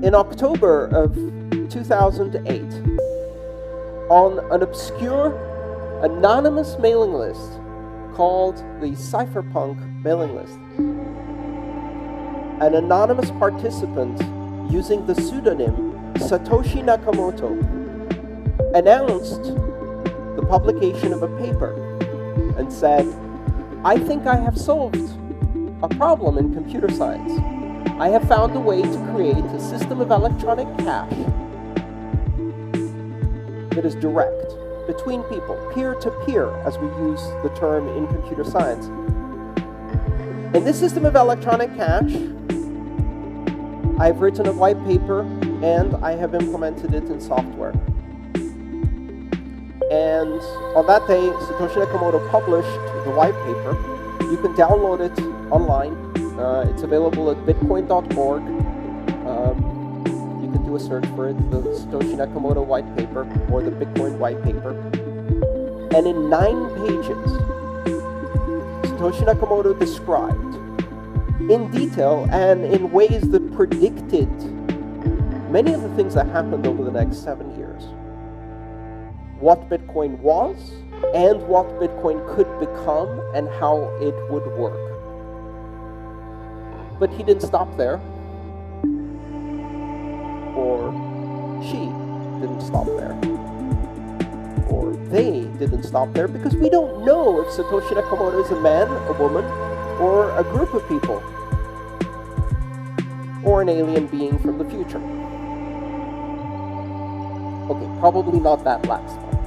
In October of 2008, on an obscure, anonymous mailing list called the Cypherpunk mailing list, an anonymous participant using the pseudonym Satoshi Nakamoto announced the publication of a paper and said, "I think I have solved a problem in computer science. I have found a way to create a system of electronic cash that is direct between people, peer-to-peer, as we use the term in computer science. In this system of electronic cash, I've written a white paper and I have implemented it in software." And on that day, Satoshi Nakamoto published the white paper. You can download it online. It's available at bitcoin.org. You can do a search for it, the Satoshi Nakamoto white paper or the Bitcoin white paper. And in 9 pages, Satoshi Nakamoto described in detail and in ways that predicted many of the things that happened over the next 7 years. What Bitcoin was and what Bitcoin could become and how it would work. But he didn't stop there. Or she didn't stop there. Or they didn't stop there, because we don't know if Satoshi Nakamoto is a man, a woman, or a group of people, or an alien being from the future. Okay, probably not that last one.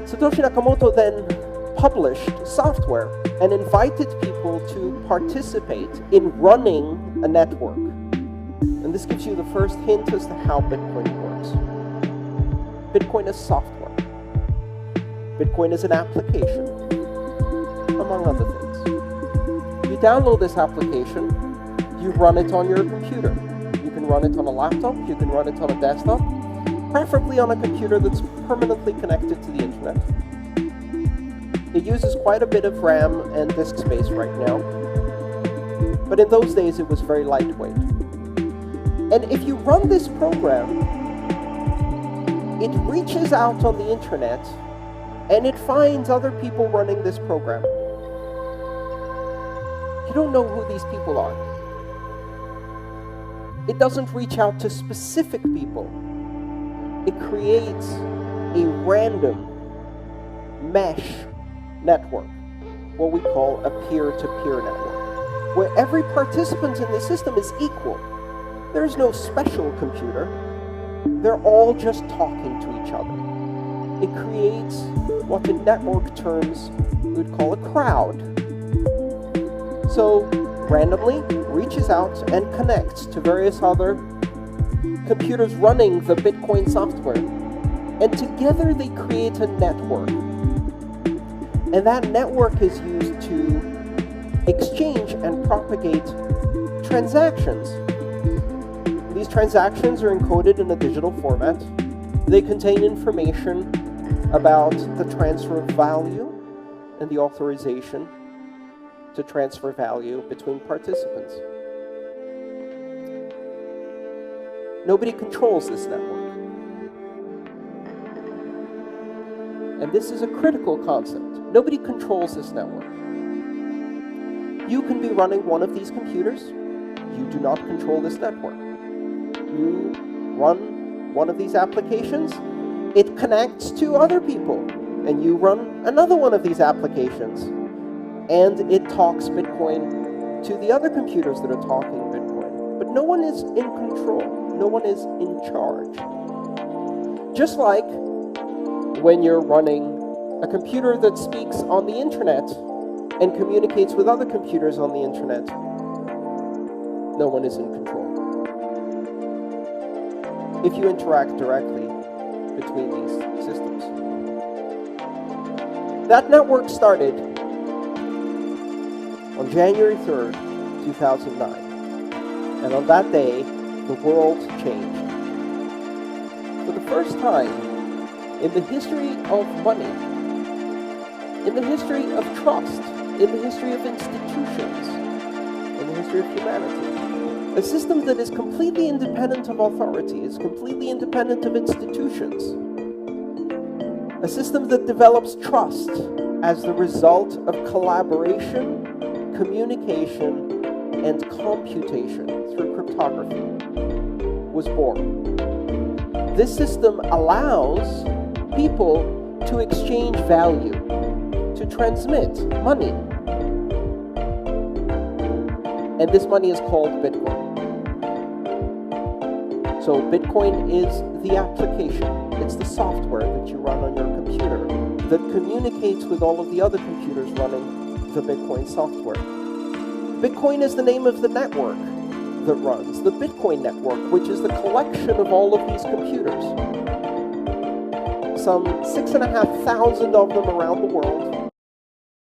Satoshi Nakamoto then published software and invited people to participate in running a network. And this gives you the first hint as to how Bitcoin works. Bitcoin is software. Bitcoin is an application, among other things. You download this application, you run it on your computer. You can run it on a laptop, you can run it on a desktop, preferably on a computer that's permanently connected to the internet. It uses quite a bit of RAM and disk space right now, but in those days it was very lightweight. And if you run this program, it reaches out on the internet and it finds other people running this program. You don't know who these people are. It doesn't reach out to specific people. It creates a random mesh network, what we call a peer-to-peer network, where every participant in the system is equal. There's no special computer. They're all just talking to each other. It creates what in network terms we would call a crowd. So, randomly reaches out and connects to various other computers running the Bitcoin software. And together they create a network. And that network is used to exchange and propagate transactions. These transactions are encoded in a digital format. They contain information about the transfer of value and the authorization to transfer value between participants. Nobody controls this network. And this is a critical concept. Nobody controls this network. You can be running one of these computers. You do not control this network. You run one of these applications. It connects to other people. And you run another one of these applications. And it talks Bitcoin to the other computers that are talking Bitcoin. But no one is in control. No one is in charge. Just like when you're running a computer that speaks on the internet and communicates with other computers on the internet, no one is in control. If you interact directly between these systems. That network started on January 3rd, 2009. And on that day, the world changed. For the first time in the history of money, in the history of trust, in the history of institutions, in the history of humanity, A system that is completely independent of authority, is completely independent of institutions. A system that develops trust as the result of collaboration, communication, and computation through cryptography was born. This system allows people to exchange value, to transmit money. And this money is called Bitcoin. So Bitcoin is the application. It's the software that you run on your computer that communicates with all of the other computers running the Bitcoin software. Bitcoin is the name of the network that runs the Bitcoin network, which is the collection of all of these computers. Some 6,500 of them around the world,